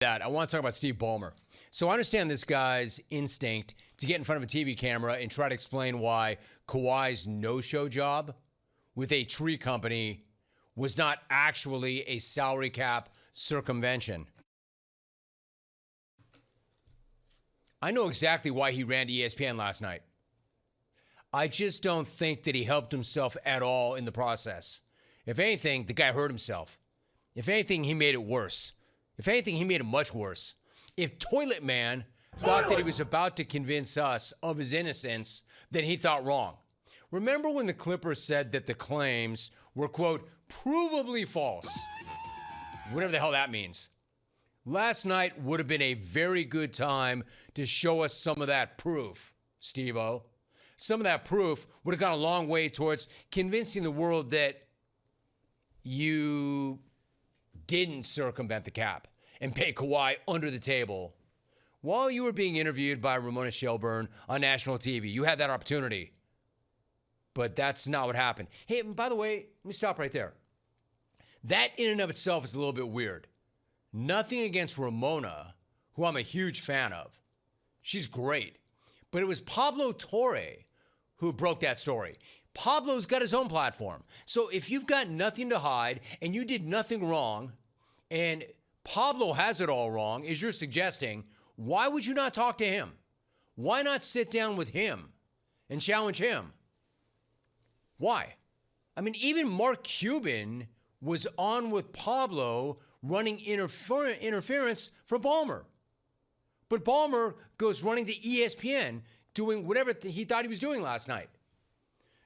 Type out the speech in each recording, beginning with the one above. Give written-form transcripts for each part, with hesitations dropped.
That I want to talk about Steve Ballmer. So I understand this guy's instinct to get in front of a TV camera and try to explain why Kawhi's no-show job with a tree company was not actually a salary cap circumvention. I know exactly why he ran to ESPN last night. I just don't think that he helped himself at all in the process. If anything, the guy hurt himself. If anything, he made it worse. If anything, he made it much worse. If Toilet Man thought that he was about to convince us of his innocence, then he thought wrong. Remember when the Clippers said that the claims were, quote, provably false? Whatever the hell that means. Last night would have been a very good time to show us some of that proof, Steve-O. Some of that proof would have gone a long way towards convincing the world that you didn't circumvent the cap and pay Kawhi under the table while you were being interviewed by Ramona Shelburne on national TV. You had that opportunity, but that's not what happened. Hey, by the way, let me stop right there. That in and of itself is a little bit weird. Nothing against Ramona, who I'm a huge fan of. She's great. But it was Pablo Torre who broke that story. Pablo's got his own platform. So if you've got nothing to hide and you did nothing wrong and Pablo has it all wrong, as you're suggesting, why would you not talk to him? Why not sit down with him and challenge him? Why? I mean, even Mark Cuban was on with Pablo running interference for Ballmer. But Ballmer goes running to ESPN doing whatever he thought he was doing last night.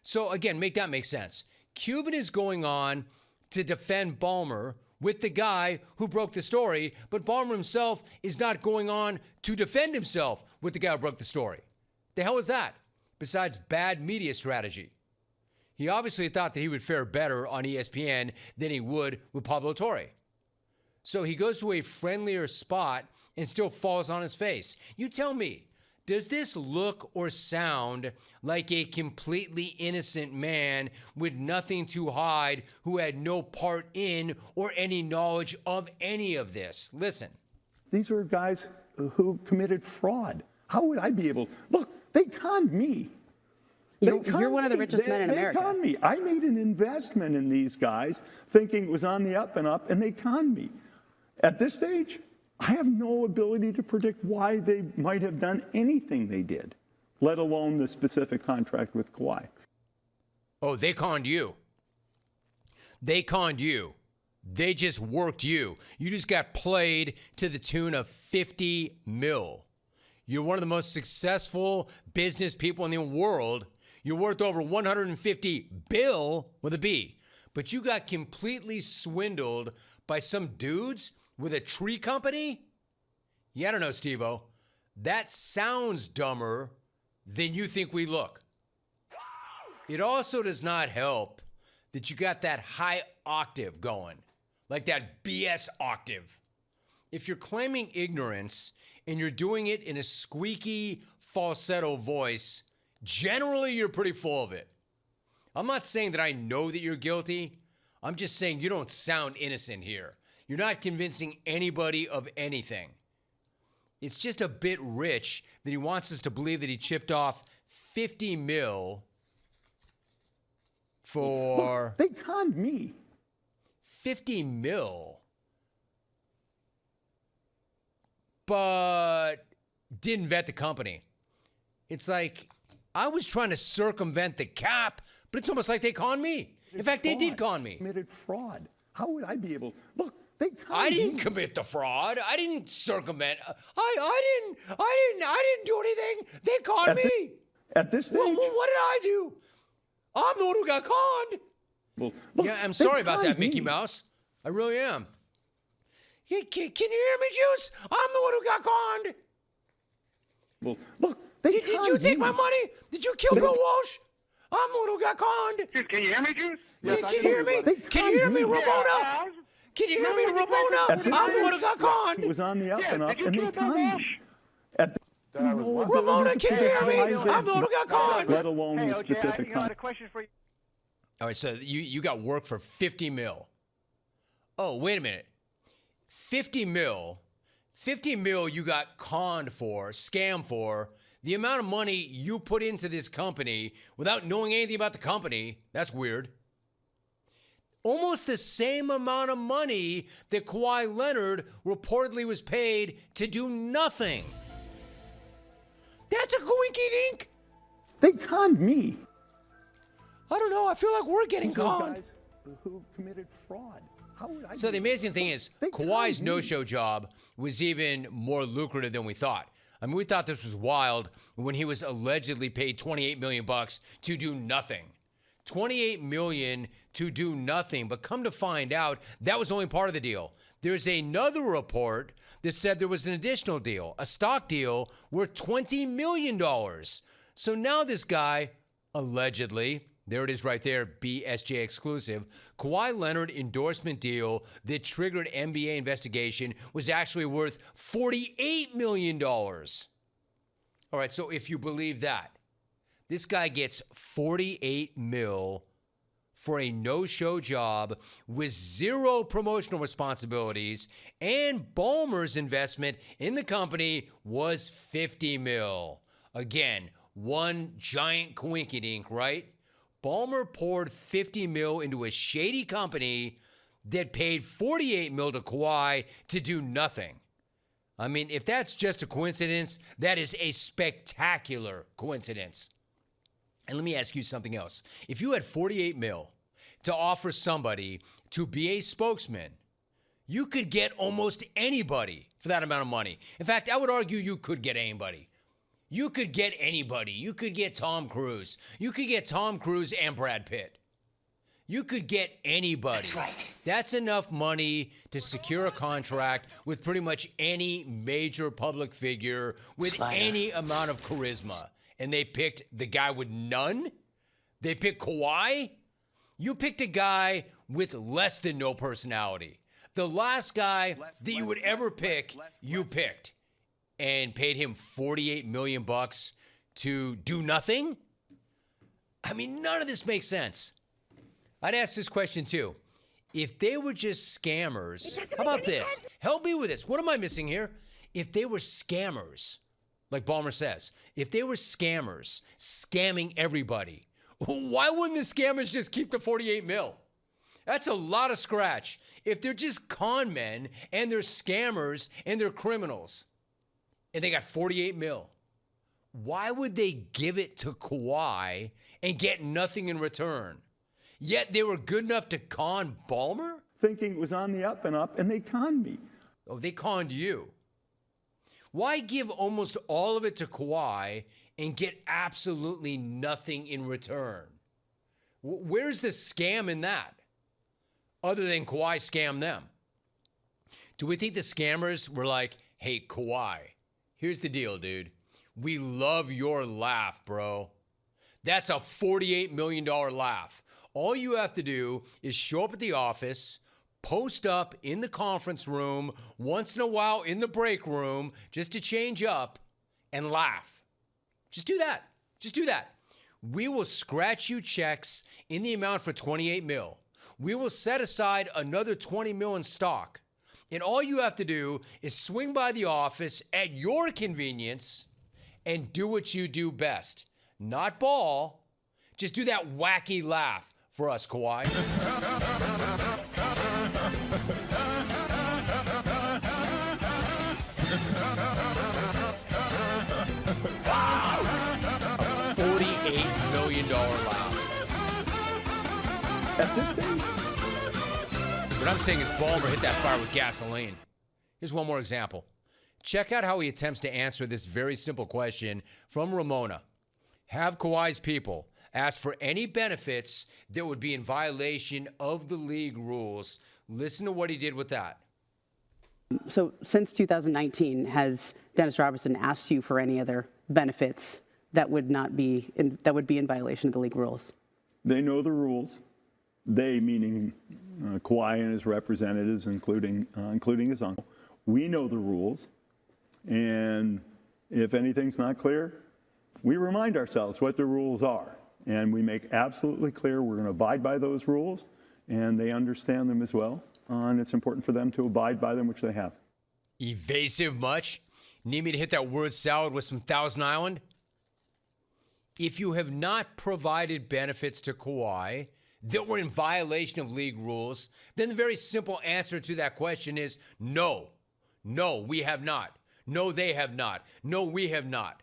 So, again, make that make sense. Cuban is going on to defend Ballmer with the guy who broke the story, but Ballmer himself is not going on to defend himself with the guy who broke the story. The hell is that? Besides bad media strategy. He obviously thought that he would fare better on ESPN than he would with Pablo Torre. So he goes to a friendlier spot and still falls on his face. You tell me, does this look or sound like a completely innocent man with nothing to hide who had no part in or any knowledge of any of this? Listen. These were guys who committed fraud. How would I be able? Look, they conned me. You're one of the richest men in America. They conned me. I made an investment in these guys thinking it was on the up and up, and they conned me. At this stage, I have no ability to predict why they might have done anything they did, let alone the specific contract with Kawhi. Oh, they conned you. They conned you. They just worked you. You just got played to the tune of 50 mil. You're one of the most successful business people in the world. You're worth over 150 bill with a B. But you got completely swindled by some dudes with a tree company? Yeah, I don't know, Steve-O. That sounds dumber than you think we look. It also does not help that you got that high octave going, like that BS octave. If you're claiming ignorance and you're doing it in a squeaky falsetto voice, generally you're pretty full of it. I'm not saying that I know that you're guilty. I'm just saying you don't sound innocent here. You're not convincing anybody of anything. It's just a bit rich that he wants us to believe that he chipped off 50 mil for... Look, they conned me. 50 mil. But didn't vet the company. It's like, I was trying to circumvent the cap, but it's almost like they conned me. In fact, they did con me. Committed fraud. How would I be able? Look, I didn't commit the fraud. I didn't circumvent. I didn't do anything. They conned me. At this stage. Well, what did I do? I'm the one who got conned. Well, look, yeah, I'm sorry about that, Mickey Mouse. I really am. Can you hear me, Juice? I'm the one who got conned. Well, look, did you take my money? Did you kill Bill Walsh? I'm the one who got conned. Dude, can you hear me, Juice? Yes, can you hear me? Can you hear me, Ramona? Can you hear me, Ramona? I'm the one who got conned. It was on the up and up, and they conned me. Ramona, can you hear me? I'm the one who got conned. Let alone the specific I got a question for you. All right, so you got work for 50 mil. Oh, wait a minute. 50 mil 50 mil you got conned for, scammed for, the amount of money you put into this company without knowing anything about the company, that's weird. Almost the same amount of money that Kawhi Leonard reportedly was paid to do nothing. That's a coinky-dink. They conned me. I don't know. I feel like we're getting These are conned. guys who committed fraud. How would I So the amazing thing is, They Kawhi's conned me. no-show job was even more lucrative than we thought. I mean, we thought this was wild when he was allegedly paid $28 million to do nothing. $28 million to do nothing. But come to find out, that was only part of the deal. There's another report that said there was an additional deal, a stock deal worth $20 million. So now this guy, allegedly, there it is right there, BSJ exclusive, Kawhi Leonard endorsement deal that triggered NBA investigation was actually worth $48 million. All right, so if you believe that, this guy gets $48 million for a no-show job with zero promotional responsibilities, and Ballmer's investment in the company was $50 million. Again, one giant coinkydink, right? Ballmer poured $50 million into a shady company that paid $48 million to Kawhi to do nothing. I mean, if that's just a coincidence, that is a spectacular coincidence. And let me ask you something else. If you had $48 million to offer somebody to be a spokesman, you could get almost anybody for that amount of money. In fact, I would argue you could get anybody. You could get anybody. You could get Tom Cruise. You could get Tom Cruise and Brad Pitt. You could get anybody. That's right. That's enough money to secure a contract with pretty much any major public figure with any amount of charisma. And they picked the guy with none? They picked Kawhi? You picked a guy with less than no personality. The last guy that you would ever pick, you picked. And paid him $48 million to do nothing? I mean, none of this makes sense. I'd ask this question too. If they were just scammers, how about this? Help me with this. What am I missing here? If they were scammers, like Ballmer says, if they were scammers scamming everybody, why wouldn't the scammers just keep the $48 million? That's a lot of scratch. If they're just con men and they're scammers and they're criminals, and they got $48 million, why would they give it to Kawhi and get nothing in return? Yet they were good enough to con Ballmer? Thinking it was on the up and up, and they conned me. Oh, they conned you. Why give almost all of it to Kawhi and get absolutely nothing in return? Where's the scam in that? Other than Kawhi scammed them. Do we think the scammers were like, hey, Kawhi, here's the deal, dude. We love your laugh, bro. That's a $48 million laugh. All you have to do is show up at the office, post up in the conference room, once in a while in the break room, just to change up, and laugh. Just do that. Just do that. We will scratch you checks in the amount for $28 million. We will set aside another $20 million in stock. And all you have to do is swing by the office at your convenience and do what you do best. Not ball. Just do that wacky laugh for us, Kawhi. Wow! A $48 million laugh. At this stage, What I'm saying is Ballmer hit that fire with gasoline. Here's one more example. Check out how he attempts to answer this very simple question from Ramona. Have Kawhi's people asked for any benefits that would be in violation of the league rules? Listen to what he did with that. So since 2019, has Dennis Robertson asked you for any other benefits that would be in violation of the league rules? they know the rules. They, meaning Kawhi and his representatives, including his uncle. We know the rules. And if anything's not clear, we remind ourselves what the rules are. And we make absolutely clear we're going to abide by those rules. And they understand them as well. And it's important for them to abide by them, which they have. Evasive much? Need me to hit that word salad with some Thousand Island? If you have not provided benefits to Kawhi that were in violation of league rules, then the very simple answer to that question is no. No, we have not. No, they have not. No, we have not.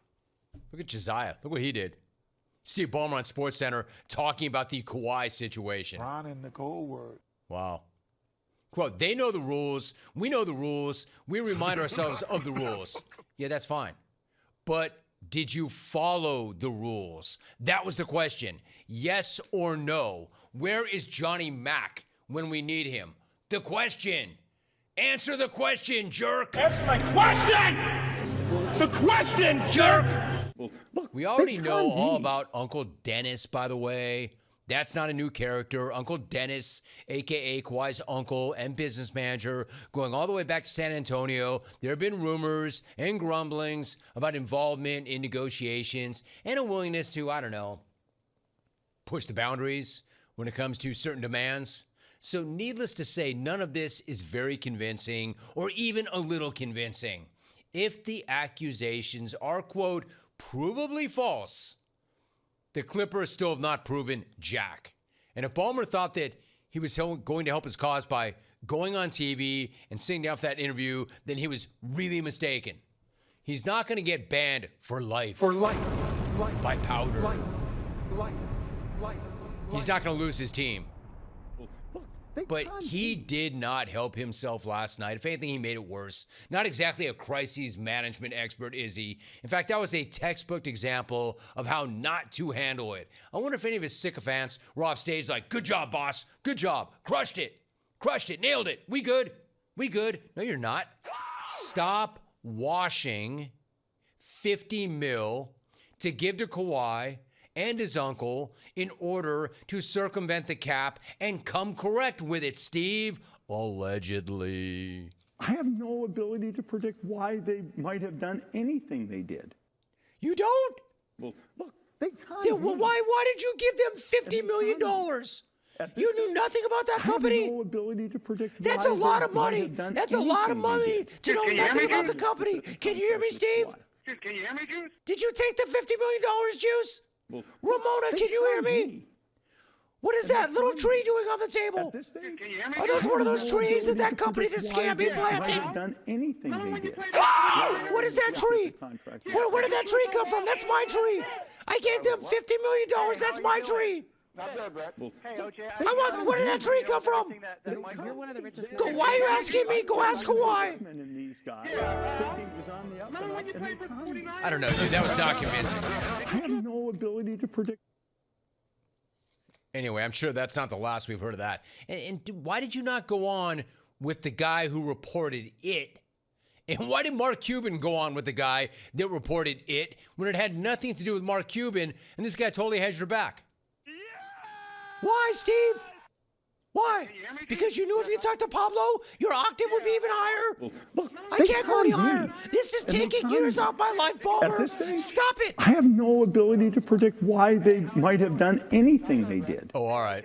Look at Josiah. Look what he did. Steve Ballmer on SportsCenter talking about the Kawhi situation. Ron and the code word. Wow. Quote, they know the rules. We know the rules. We remind ourselves of the rules. Yeah, that's fine. But did you follow the rules? That was the question. Yes or no? Where is Johnny Mack when we need him? The question. Answer the question, jerk. Answer my question! The question, jerk! Well, look, We already they know can't all be. about Uncle Dennis, by the way. That's not a new character. Uncle Dennis, a.k.a. Kawhi's uncle and business manager, going all the way back to San Antonio. There have been rumors and grumblings about involvement in negotiations and a willingness to, I don't know, push the boundaries when it comes to certain demands. So needless to say, none of this is very convincing or even a little convincing. If the accusations are, quote, provably false, the Clippers still have not proven jack. And if Ballmer thought that he was going to help his cause by going on TV and sitting down for that interview, then he was really mistaken. He's not going to get banned for life. For life. By powder. Life. He's not going to lose his team. Look, they But can't he be. did not help himself last night. If anything, he made it worse. Not exactly a crisis management expert, is he? In fact, that was a textbook example of how not to handle it. I wonder if any of his sycophants were off stage like, good job, boss. Good job. Crushed it. Crushed it. Nailed it. We good. We good. No, you're not. Stop washing 50 mil to give to Kawhi and his uncle in order to circumvent the cap and come correct with it, Steve. Allegedly. I have no ability to predict why they might have done anything they did. You don't? Well, look, they can't. Then, well, be. why did you give them $50 million? At this You knew stage, nothing about that I have company? no ability to predict That's why a lot they of might money. have done That's a lot of anything they money did. to know Can you hear nothing me, about the dude? company. Can you hear me, Steve? Dude, can you hear me, Juice? Did you take the $50 million, Juice? Well, Ramona, they can you hear can't me? be. What is that little tree doing on the At table? this stage, Can you hear me? Are those I one of have those no trees that ability to company predict that's why scammed they planted? might have done anything they did. What is that tree? Where did that tree come from? That's my tree. I gave them $50 million. That's my tree. Not bad, Brett. Hey, OJ, Where did that tree come from? You're one of the richest. Go, why are you asking me? Go ask Kawhi. In these guys, thinking was on the up and up, and they can't be. I don't know, dude. That was not convincing. I have no ability to predict. Anyway, I'm sure that's not the last we've heard of that. And why did you not go on with the guy who reported it? And why did Mark Cuban go on with the guy that reported it when it had nothing to do with Mark Cuban and this guy totally has your back? Why, Steve? Why? Because you knew if you talked to Pablo, your octave would be even higher? Look, I they can't go any be. higher. This is And they taking can't years be. off my life, At Ballmer. this stage, Stop it. I have no ability to predict why they might have done anything they did. Oh, all right.